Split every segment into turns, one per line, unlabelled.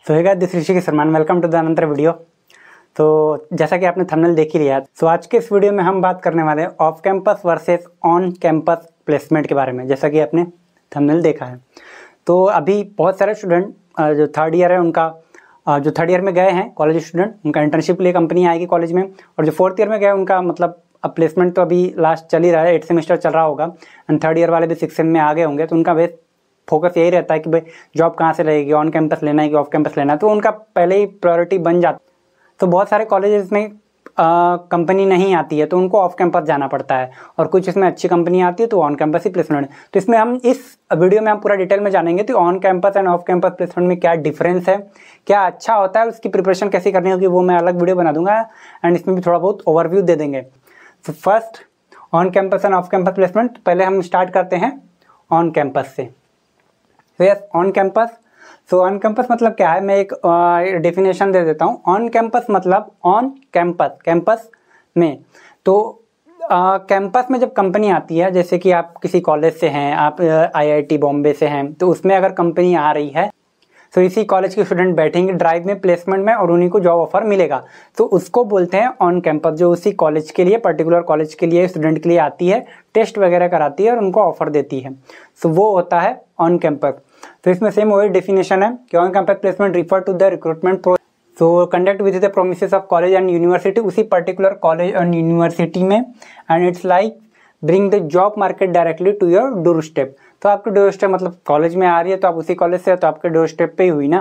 So hey guys, this Rishikesh Sharma, welcome to the another video. तो जैसा कि आपने थंबनेल देख ही लिया, तो आज के इस वीडियो में हम बात करने वाले हैं off campus versus on campus placement के बारे में। जैसा कि आपने थंबनेल देखा है, तो अभी बहुत सारे स्टूडेंट जो थर्ड ईयर है उनका जो थर्ड ईयर में गए हैं कॉलेज स्टूडेंट, उनका इंटर्नशिप लिए कंपनी आएगी कॉलेज में, और जो फोर्थ ईयर में गए उनका मतलब अब प्लेसमेंट तो अभी लास्ट चल ही रहा है, 8 सेमेस्टर चल रहा होगा, एंड थर्ड ईयर वाले भी 6 सेम में आ गए होंगे। तो उनका बेस फोकस यही रहता है कि भाई जॉब कहाँ से लगेगी, ऑन कैंपस लेना है कि ऑफ कैंपस लेना है, तो उनका पहले ही प्रायोरिटी बन जाता। तो बहुत सारे कॉलेजेस में कंपनी नहीं आती है तो उनको ऑफ कैंपस जाना पड़ता है, और कुछ इसमें अच्छी कंपनी आती है तो ऑन कैंपस ही प्लेसमेंट। तो इसमें हम इस वीडियो में हम पूरा डिटेल में जानेंगे तो on campus and off campus placement में क्या डिफरेंस है, क्या अच्छा होता है, उसकी प्रिपरेशन कैसे करनी होगी, वो मैं अलग वीडियो बना दूंगा, एंड इसमें भी थोड़ा बहुत ओवरव्यू दे देंगे। तो first on campus and off campus placement, पहले हम स्टार्ट करते हैं ऑन कैंपस से। तो yes, on campus. So on campus मतलब क्या है, मैं एक डेफिनेशन दे देता हूँ। ऑन कैंपस मतलब ऑन कैंपस, कैंपस में। तो कैंपस में जब कंपनी आती है, जैसे कि आप किसी कॉलेज से हैं, आप आईआईटी बॉम्बे से हैं, तो उसमें अगर कंपनी आ रही है तो इसी कॉलेज के स्टूडेंट बैठेंगे ड्राइव में, प्लेसमेंट में, और उन्हीं को जॉब ऑफर मिलेगा। तो उसको बोलते हैं ऑन कैंपस, जो उसी कॉलेज के लिए, पर्टिकुलर कॉलेज के लिए, स्टूडेंट के लिए आती है, टेस्ट वगैरह कराती है और उनको ऑफर देती है। तो वो होता है ऑन कैंपस। तो इसमें सेम वही डेफिनेशन है कि on campus placement refer to the recruitment process so conduct with the promises of college and university, उसी पर्टिकुलर कॉलेज एंड यूनिवर्सिटी में, and it's like bring the job market directly to your door step. तो आपके door step मतलब college में आ रही है तो आप उसी कॉलेज से, तो आपके डोर स्टेप पे ही हुई ना।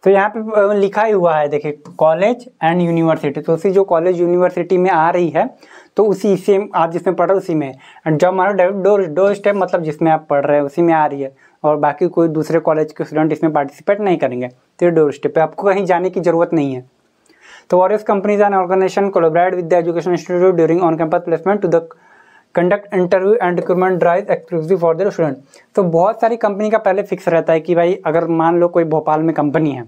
तो यहाँ पे लिखा ही हुआ है, देखिए, कॉलेज एंड यूनिवर्सिटी। तो उसी जो कॉलेज यूनिवर्सिटी में आ रही है तो उसी से आप जिसमें पढ़ रहे हो उसी में, एंड जॉब हमारा डोर स्टेप मतलब जिसमें आप पढ़ रहे हैं उसी में आ रही है, और बाकी कोई दूसरे कॉलेज के स्टूडेंट इसमें पार्टिसिपेट नहीं करेंगे। तो डोर स्टेप पे आपको कहीं जाने की जरूरत नहीं है। तो various companies and organization collaborate with the education institute during on-campus placement to the conduct interview and recruitment drive exclusive for their student। तो बहुत सारी कंपनी का पहले फिक्स रहता है कि भाई अगर मान लो कोई भोपाल में कंपनी है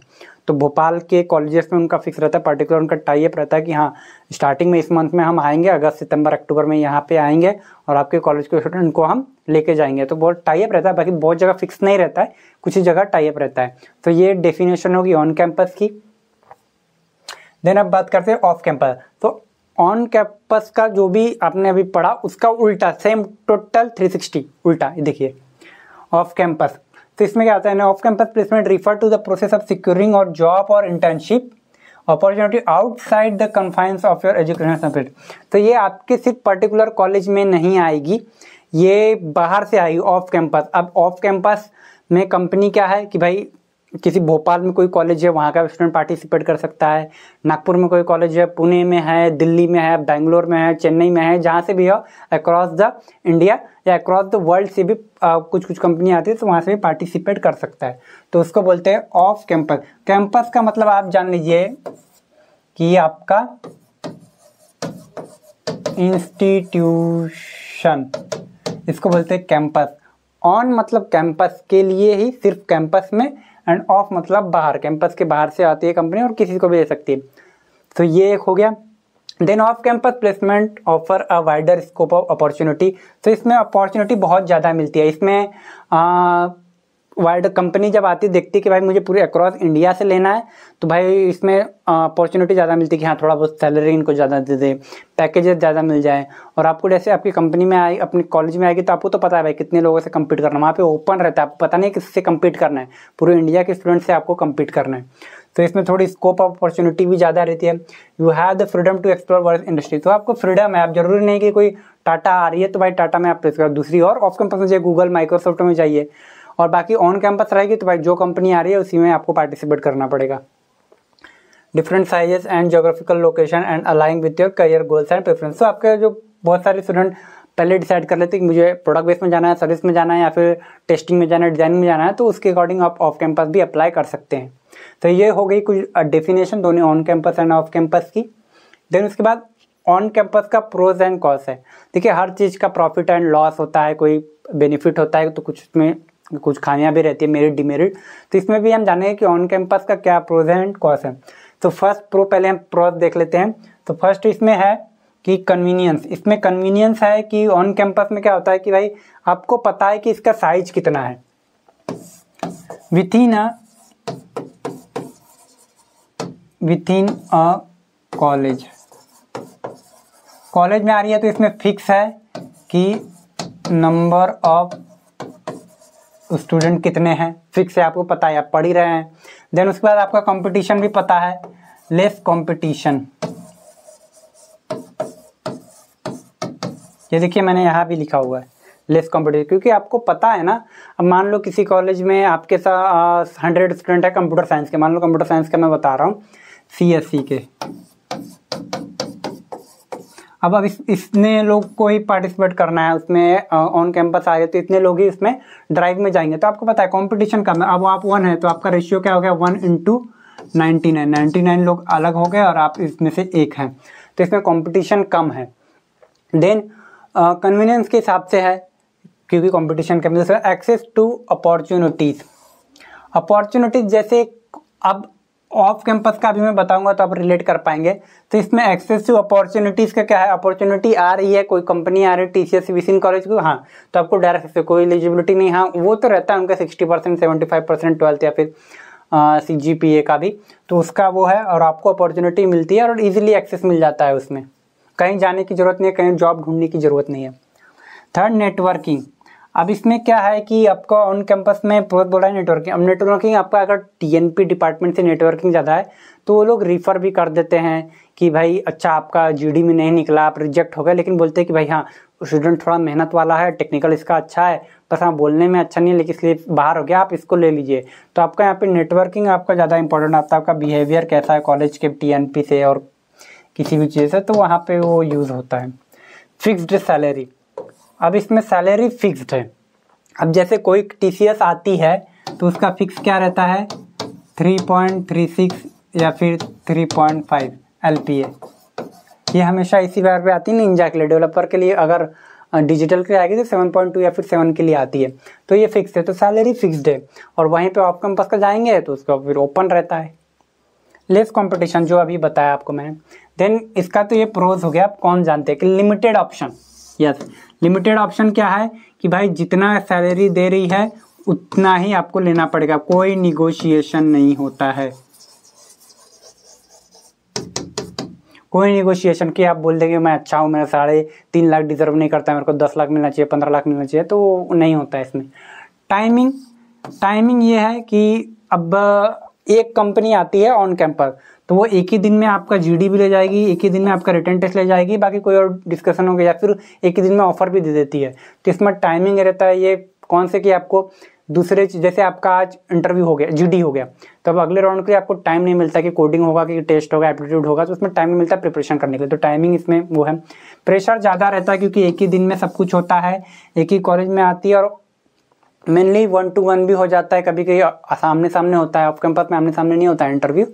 तो भोपाल के कॉलेजेस में उनका फिक्स रहता है, पर्टिकुलर उनका टाई अप रहता है कि हाँ स्टार्टिंग में इस मंथ में हम आएंगे, अगस्त सितंबर अक्टूबर में यहाँ पे आएंगे और आपके कॉलेज के स्टूडेंट को हम लेके जाएंगे। तो बहुत टाई अप रहता है, बाकी बहुत जगह फिक्स नहीं रहता है, कुछ ही जगह टाई अप रहता है। तो ये डेफिनेशन होगी ऑन कैंपस की। देन अब बात करते हैं ऑफ कैंपस। तो ऑन कैंपस का जो भी आपने अभी पढ़ा उसका उल्टा, सेम टोटल 360 उल्टा। देखिए ऑफ कैंपस, तो इसमें क्या होता है ना, off campus placement refer to the process of securing और जॉब और internship opportunity outside the confines of your education certificate. तो ये आपके सिर्फ पर्टिकुलर कॉलेज में नहीं आएगी, ये बाहर से आएगी ऑफ कैंपस। अब ऑफ कैंपस में कंपनी क्या है कि भाई किसी भोपाल में कोई कॉलेज है वहाँ का स्टूडेंट पार्टिसिपेट कर सकता है, नागपुर में कोई कॉलेज है, पुणे में है, दिल्ली में है, बेंगलोर में है, चेन्नई में है, जहाँ से भी हो अक्रॉस द इंडिया या अक्रॉस द वर्ल्ड से भी कुछ कुछ कंपनी आती है तो वहाँ से भी पार्टिसिपेट कर सकता है। तो उसको बोलते हैं ऑफ कैंपस। कैंपस का मतलब आप जान लीजिए कि आपका इंस्टीट्यूशन, इसको बोलते हैं कैंपस। ऑन मतलब कैंपस के लिए ही, सिर्फ कैंपस में, एंड ऑफ मतलब बाहर, कैंपस के बाहर से आती है कंपनी और किसी को भी दे सकती है। तो ये एक हो गया। Then off campus placement offer a wider scope of opportunity. तो इसमें अपॉर्चुनिटी बहुत ज़्यादा मिलती है। इसमें वाइड कंपनी जब आती है, देखती है कि भाई मुझे पूरे अक्रॉस इंडिया से लेना है, तो भाई इसमें अपॉर्चुनिटी ज़्यादा मिलती है कि हाँ थोड़ा बहुत सैलरी इनको ज़्यादा दे दे, पैकेजेस ज़्यादा मिल जाए। और आपको जैसे आपकी कंपनी में आई, अपनी कॉलेज में आएगी तो आपको तो पता है भाई कितने लोगों से कम्पीट करना है, वहाँ पे ओपन रहता है, आपको पता नहीं किससे कम्पीट करना है, पूरे इंडिया के स्टूडेंट से आपको कम्पीट करना है। तो इसमें थोड़ी स्कोप ऑफ अपॉर्चुनिटी भी ज़्यादा रहती है। You have the freedom to explore world industry. तो आपको फ्रीडम है, आप जरूरी नहीं कि कोई टाटा आ रही है तो भाई टाटा में आप प्लेस करो, दूसरी और ऑफ कैंपस में जाइए, गूगल माइक्रोसॉफ्ट में जाइए, और बाकी ऑन कैंपस रहेगी तो भाई जो कंपनी आ रही है उसी में आपको पार्टिसिपेट करना पड़ेगा। Different sizes and geographical location and aligning with your career goals and preference. तो आपके जो बहुत सारे स्टूडेंट पहले डिसाइड कर लेते हैं कि मुझे प्रोडक्ट बेस में जाना है, सर्विस में जाना है, या फिर टेस्टिंग में जाना है, डिजाइनिंग में जाना है, तो उसके अकॉर्डिंग आप ऑफ कैंपस भी अप्लाई कर सकते हैं। तो ये हो गई कुछ डेफिनेशन दोनों on campus and off campus की। देन उसके बाद ऑन कैंपस का प्रोज एंड कॉन्स है। देखिए हर चीज़ का प्रॉफिट एंड लॉस होता है, कोई बेनिफिट होता है तो कुछ उसमें कुछ खामियां भी रहती है, मेरिट डिमेरिट। तो इसमें भी हम जानेंगे कि ऑन कैंपस का क्या प्रोज एंड कॉन्स है। तो फर्स्ट प्रो, पहले हम प्रोज देख लेते हैं। तो फर्स्ट इसमें है कि कन्वीनियंस। इसमें कन्वीनियंस है कि ऑन कैंपस में क्या होता है कि भाई आपको पता है कि इसका साइज कितना है, with in a with in a college. College में आ रही है तो इसमें फिक्स है कि नंबर ऑफ स्टूडेंट कितने हैं, फिक्स है, आपको पता है, आप पढ़ ही रहे हैं। देन उसके बाद आपका कंपटीशन भी पता है, लेस कंपटीशन। ये देखिए मैंने यहाँ भी लिखा हुआ है लेस कंपटीशन, क्योंकि आपको पता है ना। अब मान लो किसी कॉलेज में आपके साथ 100 स्टूडेंट है कंप्यूटर साइंस के, मान लो कंप्यूटर साइंस का मैं बता रहा हूँ, CSE के। अब इतने लोग को ही पार्टिसिपेट करना है उसमें, ऑन कैंपस आ गए तो इतने लोग ही इसमें ड्राइव में जाएंगे। तो आपको पता है कंपटीशन कम है। अब आप 1 है तो आपका रेशियो क्या हो गया, 1:99। 99 लोग अलग हो गए और आप इसमें से एक हैं, तो इसमें कंपटीशन कम है। देन कन्वीनियंस के हिसाब से है, क्योंकि कंपटीशन कम है। एक्सेस टू अपॉर्चुनिटीज, अपॉर्चुनिटीज जैसे अब ऑफ कैंपस का भी मैं बताऊंगा तो आप रिलेट कर पाएंगे। तो इसमें एक्सेस टू अपॉर्चुनिटीज का क्या है, अपॉर्चुनिटी आ रही है, कोई कंपनी आ रही है TCS विसिन कॉलेज को, हाँ तो आपको डायरेक्ट कोई एलिजिबिलिटी नहीं, हाँ वो तो रहता है उनका 60% 75% 12th या फिर CGPA का भी, तो उसका वो है, और आपको अपॉर्चुनिटी मिलती है और इजीली एक्सेस मिल जाता है उसमें, कहीं जाने की जरूरत नहीं है, कहीं जॉब ढूंढने की जरूरत नहीं है। Third, networking. अब इसमें क्या है कि आपका ऑन कैंपस में बहुत बोला है नेटवर्किंग। अब नेटवर्किंग आपका अगर TNP डिपार्टमेंट से नेटवर्किंग ज़्यादा है तो वो लोग रिफ़र भी कर देते हैं कि भाई अच्छा आपका GD में नहीं निकला, आप रिजेक्ट हो गए, लेकिन बोलते हैं कि भाई हाँ स्टूडेंट थोड़ा मेहनत वाला है, टेक्निकल इसका अच्छा है, बस हाँ बोलने में अच्छा नहीं है, लेकिन इसलिए बाहर हो गया, आप इसको ले लीजिए। तो आपका यहाँ पे नेटवर्किंग आपका ज़्यादा इंपॉर्टेंट आता है, आपका बिहेवियर कैसा है कॉलेज के TNP से और किसी भी चीज़ से, तो वहाँ पे वो यूज़ होता है। फिक्स्ड सैलरी, अब इसमें सैलरी फिक्स्ड है। अब जैसे कोई TCS आती है तो उसका फिक्स क्या रहता है, 3.36 या फिर 3.5 LPA। ये हमेशा इसी बार पे आती है निंजा के लिए। डेवलपर के लिए अगर डिजिटल के लिए आएगी तो 7.2 या फिर 7 के लिए आती है, तो ये फिक्स है, तो सैलरी फिक्स्ड है। और वहीं पे ऑफ कैंपस का जाएंगे तो उसका फिर ओपन रहता है, लेस कंपटीशन जो अभी बताया आपको मैंने। देन इसका तो ये प्रोज हो गया। आप कौन जानते हैं कि limited option, yes limited option क्या है कि भाई जितना सैलरी दे रही है उतना ही आपको लेना पड़ेगा, कोई निगोशिएशन नहीं होता है, कोई निगोशिएशन कि आप बोल देंगे मैं अच्छा हूँ, मेरा 3.5 लाख डिजर्व नहीं करता, मेरे को 10 लाख मिलना चाहिए, 15 लाख मिलना चाहिए, तो नहीं होता है इसमें। टाइमिंग ये है कि अब एक कंपनी आती है ऑन कैंपस तो वो एक ही दिन में आपका GD भी ले जाएगी, एक ही दिन में आपका रिटन टेस्ट ले जाएगी, बाकी कोई और डिस्कशन हो गया, या फिर एक ही दिन में ऑफर भी दे देती है। तो इसमें टाइमिंग रहता है ये कौन से कि आपको दूसरे जैसे आपका आज इंटरव्यू हो गया, GD हो गया, तो अब अगले राउंड के लिए आपको टाइम नहीं मिलता कि कोडिंग होगा कि टेस्ट होगा, एप्टीट्यूड होगा, तो उसमें टाइम नहीं मिलता प्रिपरेशन करने के लिए। तो टाइमिंग इसमें वो है। प्रेशर ज़्यादा रहता है क्योंकि एक ही दिन में सब कुछ होता है, एक ही कॉलेज में आती है, और मेनली 1-to-1 भी हो जाता है, कभी कभी सामने सामने होता है, ऑफ कैंपस में आमने सामने नहीं होता है इंटरव्यू।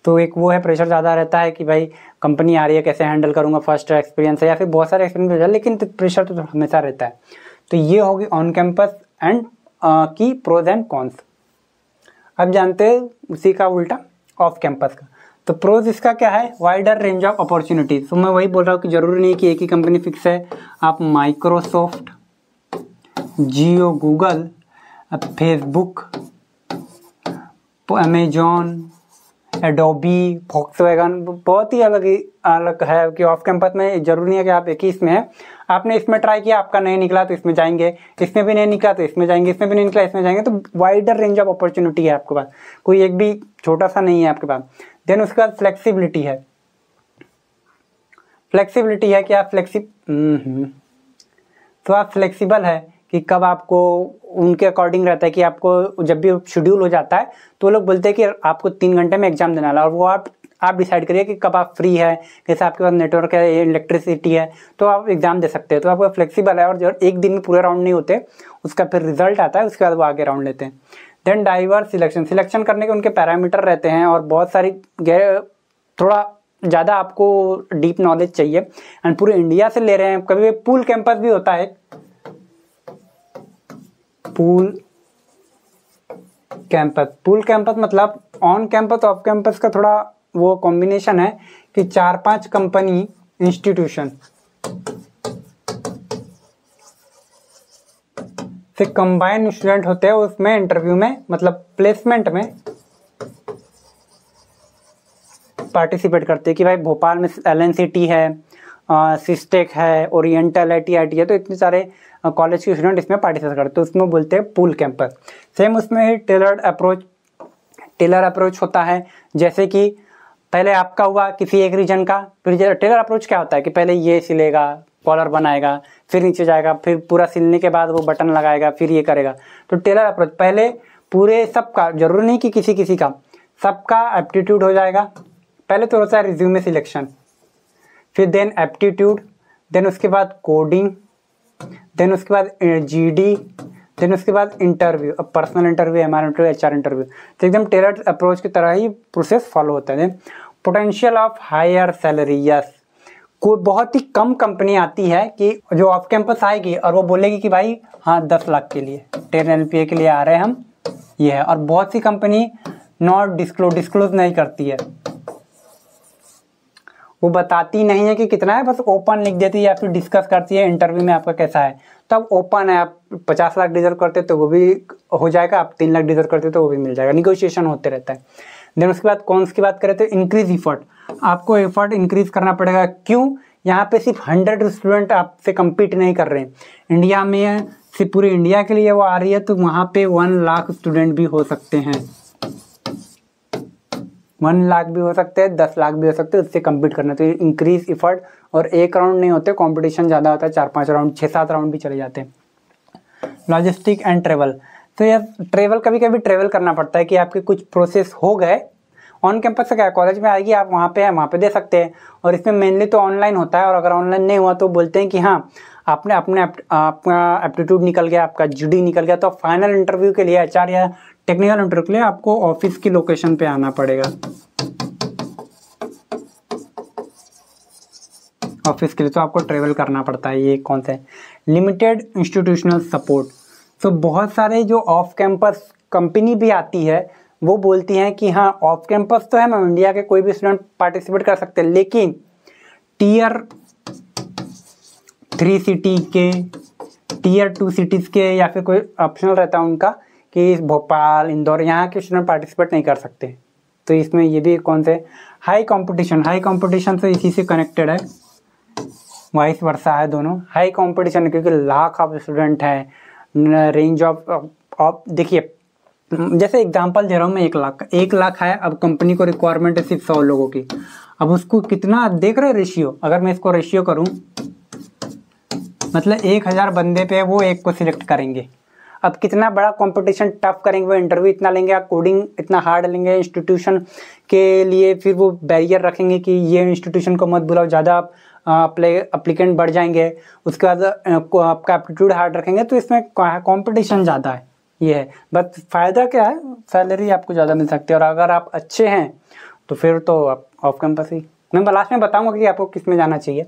तो एक वो है, प्रेशर ज़्यादा रहता है कि भाई कंपनी आ रही है कैसे हैंडल करूँगा, फर्स्ट एक्सपीरियंस है या फिर बहुत सारे एक्सपीरियंस हो जाए, लेकिन प्रेशर तो हमेशा रहता है। तो ये होगी ऑन कैंपस एंड की प्रोज एंड कॉन्स। अब जानते हैं उसी का उल्टा ऑफ कैंपस का। तो प्रोज इसका क्या है, वाइडर रेंज ऑफ अपॉर्चुनिटीज। तो मैं वही बोल रहा हूँ कि जरूरी नहीं कि एक ही कंपनी फिक्स है, आप Microsoft, Jio, Google, Facebook, Amazon, Adobe, Volkswagen, बहुत ही अलग है कि ऑफ कैंपस में जरूरी नहीं है कि आप एक ही इसमें है। आपने इसमें ट्राई किया, आपका नहीं निकला तो इसमें जाएंगे, इसमें भी नहीं निकला तो इसमें जाएंगे, इसमें भी नहीं निकला इसमें जाएंगे। तो वाइडर रेंज ऑफ अपॉर्चुनिटी है आपके पास, कोई एक भी छोटा सा नहीं है आपके पास। देन उसके बाद फ्लेक्सिबिलिटी है। फ्लेक्सिबिलिटी है कि आप तो आप फ्लेक्सिबल है कि कब आपको उनके अकॉर्डिंग रहता है कि आपको जब भी शेड्यूल हो जाता है तो वो लोग बोलते हैं कि आपको 3 घंटे में एग्जाम देना है, और वो आप डिसाइड करिए कि कब आप फ्री है, कैसे आपके पास नेटवर्क है, इलेक्ट्रिसिटी है, तो आप एग्जाम दे सकते हैं। तो आपका फ्लेक्सिबल है, और जो एक दिन में पूरे राउंड नहीं होते, उसका फिर रिजल्ट आता है, उसके बाद वो आगे राउंड लेते हैं। देन डाइवर्स सिलेक्शन करने के उनके पैरामीटर रहते हैं, और बहुत सारी थोड़ा ज़्यादा आपको डीप नॉलेज चाहिए, एंड पूरे इंडिया से ले रहे हैं। कभी पूल कैंपस भी होता है, पूल कैंपस मतलब ऑन कैंपस ऑफ कैंपस का थोड़ा वो कॉम्बिनेशन है कि 4-5 कंपनी इंस्टीट्यूशन से कंबाइन स्टूडेंट होते हैं उसमें इंटरव्यू में, मतलब प्लेसमेंट में पार्टिसिपेट करते हैं कि भाई भोपाल में LNCT है, सिस्टेक है, ओरिएंटल है, TIT है, तो इतने सारे कॉलेज के स्टूडेंट इसमें पार्टिसिपेट करते हैं, तो उसमें बोलते हैं पूल कैंपस। सेम उसमें ही टेलर अप्रोच होता है, जैसे कि पहले आपका हुआ किसी एक रीजन का, फिर टेलर अप्रोच क्या होता है कि पहले ये सिलेगा, कॉलर बनाएगा, फिर नीचे जाएगा, फिर पूरा सिलने के बाद वो बटन लगाएगा, फिर ये करेगा। तो टेलर अप्रोच पहले पूरे सबका, जरूरी नहीं कि किसी का, सबका एप्टीट्यूड हो जाएगा। पहले तो होता है रिज्यूमे सिलेक्शन, फिर देन एप्टीट्यूड, देन उसके बाद कोडिंग, देन उसके बाद GD, देन उसके बाद इंटरव्यू, अब personal interview, MR interview, HR interview. तो एकदम टेलर अप्रोच की तरह ही प्रोसेस फॉलो होता है। Potential of higher salary, yes, कोई बहुत ही कम कंपनी आती है कि जो ऑफ कैंपस आएगी और वो बोलेगी कि भाई हाँ 10 लाख के लिए 10 LPA के लिए आ रहे हैं हम, ये है। और बहुत सी कंपनी नॉट डिस्क्लोज नहीं करती है, वो बताती नहीं है कि कितना है, बस ओपन लिख देती है या फिर डिस्कस करती है इंटरव्यू में आपका कैसा है। तब ओपन है, आप 50 लाख डिजर्व करते तो वो भी हो जाएगा, आप 3 लाख डिजर्व करते तो वो भी मिल जाएगा, निगोशिएशन होते रहता है। देन उसके बाद कॉन्स की बात करें तो इंक्रीज एफर्ट, आपको एफर्ट इंक्रीज करना पड़ेगा। क्यों? यहाँ पे सिर्फ 100 स्टूडेंट आपसे कम्पीट नहीं कर रहे हैं, इंडिया में सिर्फ पूरे इंडिया के लिए वो आ रही है, तो वहाँ पे 1 लाख स्टूडेंट भी हो सकते हैं, 1 लाख भी हो सकते हैं, 10 लाख भी हो सकते हैं, उससे कम्पीट करना। तो इंक्रीज एफर्ट, और एक राउंड नहीं होते, कंपटीशन ज़्यादा होता है, 4-5 राउंड, 6-7 राउंड भी चले जाते हैं। लॉजिस्टिक एंड ट्रेवल, तो यार ट्रेवल कभी कभी ट्रेवल करना पड़ता है कि आपके कुछ प्रोसेस हो गए ऑन कैंपस से, क्या कॉलेज में आएगी, आप वहाँ पे है, वहाँ पे दे सकते हैं। और इसमें मेनली तो ऑनलाइन होता है, और अगर ऑनलाइन नहीं हुआ तो बोलते हैं कि हाँ आपने आपका एप्टीट्यूड निकल गया, आपका GD निकल गया, तो फाइनल इंटरव्यू के लिए, HR या टेक्निकल इंटरव्यू के लिए आपको ऑफिस की लोकेशन पे आना पड़ेगा। ऑफिस के लिए तो आपको ट्रेवल करना पड़ता है। ये कौन सा है? Limited institutional support. तो बहुत सारे जो ऑफ कैंपस कंपनी भी आती है, वो बोलती हैं कि हाँ ऑफ कैंपस तो है मैम, इंडिया के कोई भी स्टूडेंट पार्टिसिपेट कर सकते हैं, लेकिन Tier 3 सिटी के, Tier 2 सिटीज के, या फिर कोई ऑप्शनल रहता है उनका कि भोपाल, इंदौर, यहाँ के स्टूडेंट पार्टिसिपेट नहीं कर सकते। तो इसमें ये भी कौन से? हाई कंपटीशन तो इसी से कनेक्टेड है, वाइस वर्सा है दोनों। हाई कंपटीशन क्योंकि लाख ऑफ स्टूडेंट हैं, रेंज ऑफ देखिए, जैसे एग्जांपल दे रहा हूँ मैं, 1 लाख है, अब कंपनी को रिक्वायरमेंट है सिर्फ 100 लोगों की। अब उसको कितना देख रहे रेशियो, अगर मैं इसको रेशियो करूँ, मतलब 1000 बंदे पे वो एक को सिलेक्ट करेंगे। अब कितना बड़ा कंपटीशन, टफ करेंगे वो, इंटरव्यू इतना लेंगे, कोडिंग इतना हार्ड लेंगे इंस्टीट्यूशन के लिए, फिर वो बैरियर रखेंगे कि ये इंस्टीट्यूशन को मत बुलाओ, ज़्यादा अप्लीकेंट बढ़ जाएंगे। उसके बाद आपका एप्टीट्यूड हार्ड रखेंगे, तो इसमें कंपटीशन ज़्यादा है, ये है। बट फ़ायदा क्या है? सैलरी आपको ज़्यादा मिल सकती है, और अगर आप अच्छे हैं तो फिर तो आप ऑफ कैंपस ही। मैं लास्ट में बताऊंगा कि आपको किस में जाना चाहिए,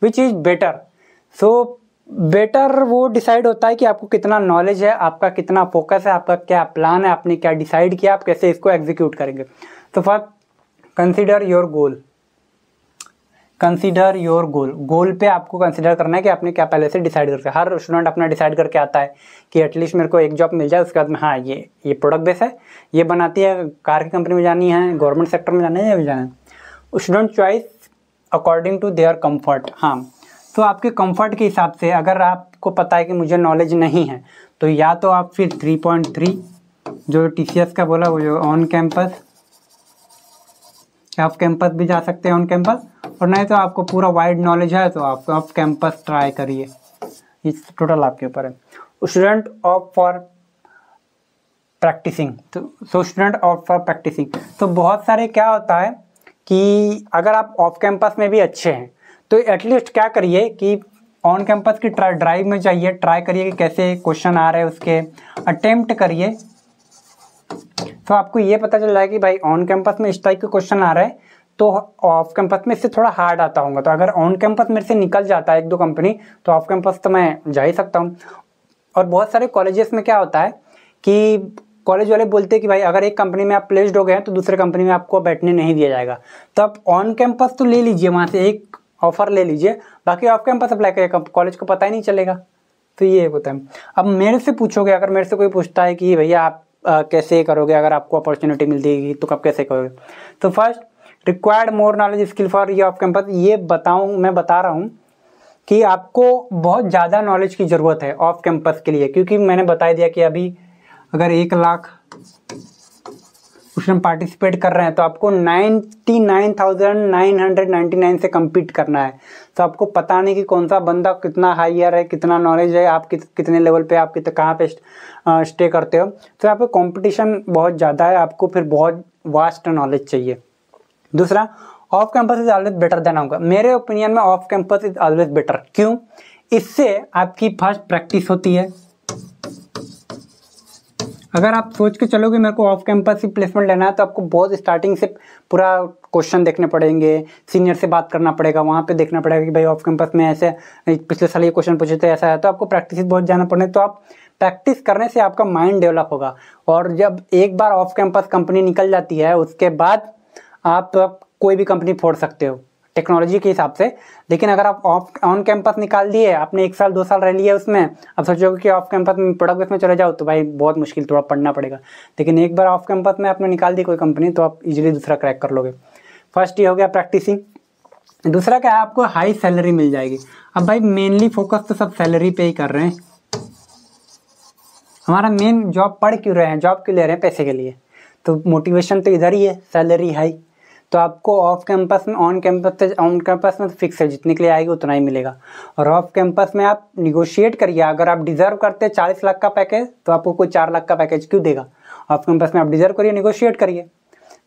which is better. So better वो डिसाइड होता है कि आपको कितना नॉलेज है, आपका कितना फोकस है, आपका क्या प्लान है, आपने क्या डिसाइड किया, आप कैसे इसको एग्जीक्यूट करेंगे। तो फर्स्ट कंसीडर योर गोल। गोल पे आपको कंसीडर करना है कि आपने क्या पहले से डिसाइड करके, हर स्टूडेंट अपना डिसाइड करके आता है कि एटलीस्ट मेरे को एक जॉब मिल जाए, उसके बाद में हाँ ये प्रोडक्ट बेस है, ये बनाती है, कार की कंपनी में जानी है, गवर्नमेंट सेक्टर में जाना है, या भी जाना है। Student choice according to their comfort. हाँ, तो आपके कंफर्ट के हिसाब से, अगर आपको पता है कि मुझे नॉलेज नहीं है, तो या तो आप फिर 3.3 जो TCS का बोला, वो जो ऑन कैंपस, ऑफ कैंपस भी जा सकते हैं ऑन कैंपस, और नहीं तो आपको पूरा वाइड नॉलेज है तो आप ऑफ कैंपस ट्राई करिए। इस टोटल आपके ऊपर है। स्टूडेंट ऑफ फॉर प्रैक्टिसिंग, तो स्टूडेंट ऑफ फॉर प्रैक्टिसिंग, तो बहुत सारे क्या होता है कि अगर आप ऑफ कैंपस में भी अच्छे हैं तो एटलीस्ट क्या करिए कि ऑन कैंपस की ड्राइव में जाइए, ट्राई करिए कि कैसे क्वेश्चन आ रहे हैं, उसके अटेम्प्ट करिए, तो आपको ये पता चल जाएगा कि भाई ऑन कैंपस में इस टाइप के क्वेश्चन आ रहे हैं, तो ऑफ कैंपस में इससे थोड़ा हार्ड आता होगा। तो अगर ऑन कैंपस मेरे से निकल जाता है 1-2 कंपनी, तो ऑफ कैंपस तो मैं जा ही सकता हूँ। और बहुत सारे कॉलेजेस में क्या होता है कि कॉलेज वाले बोलते हैं कि भाई अगर एक कंपनी में आप प्लेस्ड हो गए हैं तो दूसरे कंपनी में आपको बैठने नहीं दिया जाएगा, तो आप ऑन कैंपस तो ले लीजिए, वहाँ से एक ऑफर ले लीजिए, बाकी ऑफ कैंपस अप्लाई करिए, कॉलेज को पता ही नहीं चलेगा। तो ये होता है। अब मेरे से पूछोगे, अगर मेरे से कोई पूछता है कि भैया आप कैसे करोगे, अगर आपको अपॉर्चुनिटी मिल जाएगी तो कब कैसे करोगे, तो first required more knowledge skill for ये ऑफ कैंपस, ये मैं बता रहा हूँ कि आपको बहुत ज़्यादा नॉलेज की ज़रूरत है ऑफ कैंपस के लिए, क्योंकि मैंने बता दिया कि अभी अगर 1 लाख उसमें पार्टिसिपेट कर रहे हैं तो आपको 99,999 से कम्पीट करना है। तो आपको पता नहीं कि कौन सा बंदा कितना हायर है, कितना नॉलेज है, आप कितने लेवल पे, आप कहाँ पे स्टे करते हो। तो यहाँ पे कंपटीशन बहुत ज़्यादा है, आपको फिर बहुत वास्ट नॉलेज चाहिए। दूसरा, off campus is always better than होगा। मेरे ओपिनियन में off campus is always better. क्यों? इससे आपकी फर्स्ट प्रैक्टिस होती है। अगर आप सोच के चलोगे मेरे को ऑफ कैंपस ही प्लेसमेंट लेना है, तो आपको बहुत स्टार्टिंग से पूरा क्वेश्चन देखने पड़ेंगे, सीनियर से बात करना पड़ेगा, वहाँ पे देखना पड़ेगा कि भाई ऑफ कैंपस में ऐसे पिछले साल ये क्वेश्चन पूछे थे, ऐसा है। तो आपको प्रैक्टिस बहुत जाना पड़े। तो आप प्रैक्टिस करने से आपका माइंड डेवलप होगा, और जब एक बार ऑफ कैंपस कंपनी निकल जाती है उसके बाद आप कोई भी कंपनी फोड़ सकते हो टेक्नोलॉजी के हिसाब से। लेकिन अगर आप ऑन कैंपस निकाल दिए, आपने 1 साल 2 साल रह लिया उसमें, अब सोचोगे कि ऑफ कैंपस में प्रोडक्ट बेस में चले जाओ, तो भाई बहुत मुश्किल, थोड़ा पढ़ना पड़ेगा। लेकिन एक बार ऑफ कैंपस में आपने निकाल दी कोई कंपनी, तो आप इजीली दूसरा क्रैक कर लोगे। फर्स्ट ये हो गया प्रैक्टिसिंग। दूसरा क्या है, आपको हाई सैलरी मिल जाएगी। अब भाई मेनली फोकस तो सब सैलरी पे ही कर रहे हैं। हमारा मेन जॉब पढ़ क्यों रहे हैं, जॉब क्यों ले रहे हैं? पैसे के लिए। तो मोटिवेशन तो इधर ही है, सैलरी हाई। तो आपको ऑफ कैंपस में, ऑन कैंपस में तो फिक्स है, जितने के लिए आएगी उतना ही मिलेगा। और ऑफ कैंपस में आप निगोशिएट करिए। अगर आप डिजर्व करते 40 लाख का पैकेज, तो आपको कोई 4 लाख का पैकेज क्यों देगा? ऑफ कैंपस में आप डिजर्व करिए, निगोशिएट करिए।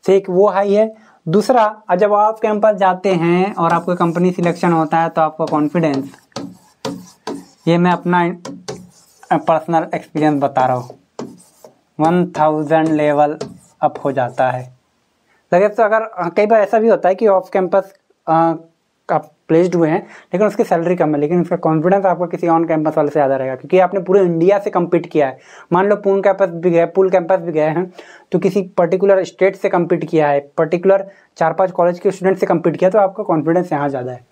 तो एक वो हाई है। दूसरा, जब ऑफ कैंपस जाते हैं और आपको कंपनी सिलेक्शन होता है, तो आपका कॉन्फिडेंस, ये मैं अपना पर्सनल एक्सपीरियंस बता रहा हूँ, 1000 लेवल अप हो जाता है। लगे तो अगर कई बार ऐसा भी होता है कि ऑफ कैंपस आप प्लेस्ड हुए हैं लेकिन उसकी सैलरी कम है, लेकिन उसका कॉन्फिडेंस आपका किसी ऑन कैंपस वाले से ज़्यादा रहेगा, क्योंकि आपने पूरे इंडिया से कम्पीट किया है। मान लो पूल कैंपस भी गए हैं, तो किसी पर्टिकुलर स्टेट से कम्पीट किया है, पर्टिकुलर 4-5 कॉलेज के स्टूडेंट से कम्पीट किया, तो आपका कॉन्फिडेंस यहाँ ज़्यादा है।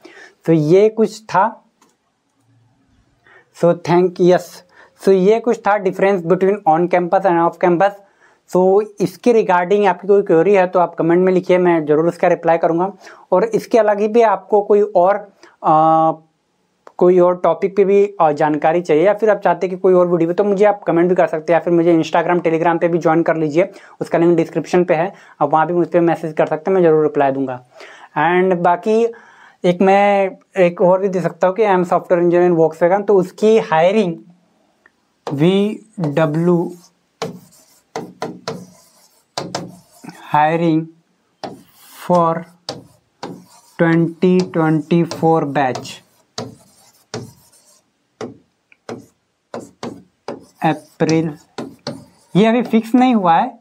तो ये कुछ था। सो ये कुछ था difference between on campus and off campus. So इसके रिगार्डिंग आपकी कोई क्वेरी है तो आप कमेंट में लिखिए, मैं ज़रूर उसका रिप्लाई करूँगा। और इसके अलग ही भी आपको कोई और टॉपिक पे भी जानकारी चाहिए, या फिर आप चाहते हैं कि कोई और वीडियो, तो मुझे आप कमेंट भी कर सकते हैं, या फिर मुझे इंस्टाग्राम टेलीग्राम पे भी ज्वाइन कर लीजिए, उसका लिंक डिस्क्रिप्शन पे है, आप वहाँ भी मुझ पर मैसेज कर सकते हैं, मैं ज़रूर रिप्लाई दूंगा। एंड बाकी मैं एक और भी दे सकता हूँ कि I am software engineer in Volkswagen, तो उसकी हायरिंग hiring for 2024 बैच अप्रैल, ये अभी फिक्स नहीं हुआ है,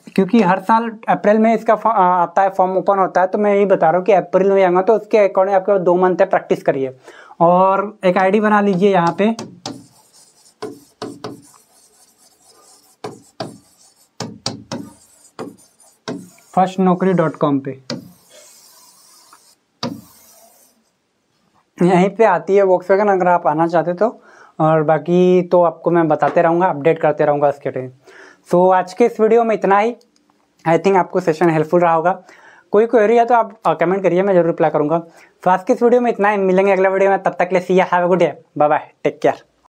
क्योंकि हर साल अप्रैल में इसका आता है, फॉर्म ओपन होता है। तो मैं यही बता रहा हूँ कि अप्रैल में आऊँगा, तो उसके अकॉर्डिंग आपके 2 मंथ है, प्रैक्टिस करिए। और एक आईडी बना लीजिए यहाँ पे, firstnaukri.com पे, यहीं पे आती है वोक्सवैगन, अगर आप आना चाहते तो। और बाकी तो आपको मैं बताते रहूँगा, अपडेट करते रहूँगा इसके लिए। सो आज के इस वीडियो में इतना ही। आई थिंक आपको सेशन हेल्पफुल रहा होगा। कोई क्वेरी है तो आप कमेंट करिए, मैं जरूर रिप्लाई करूँगा। तो आज के इस वीडियो में इतना ही, मिलेंगे अगले वीडियो में, तब तक के लिए see ya, have a good day, bye bye, take care.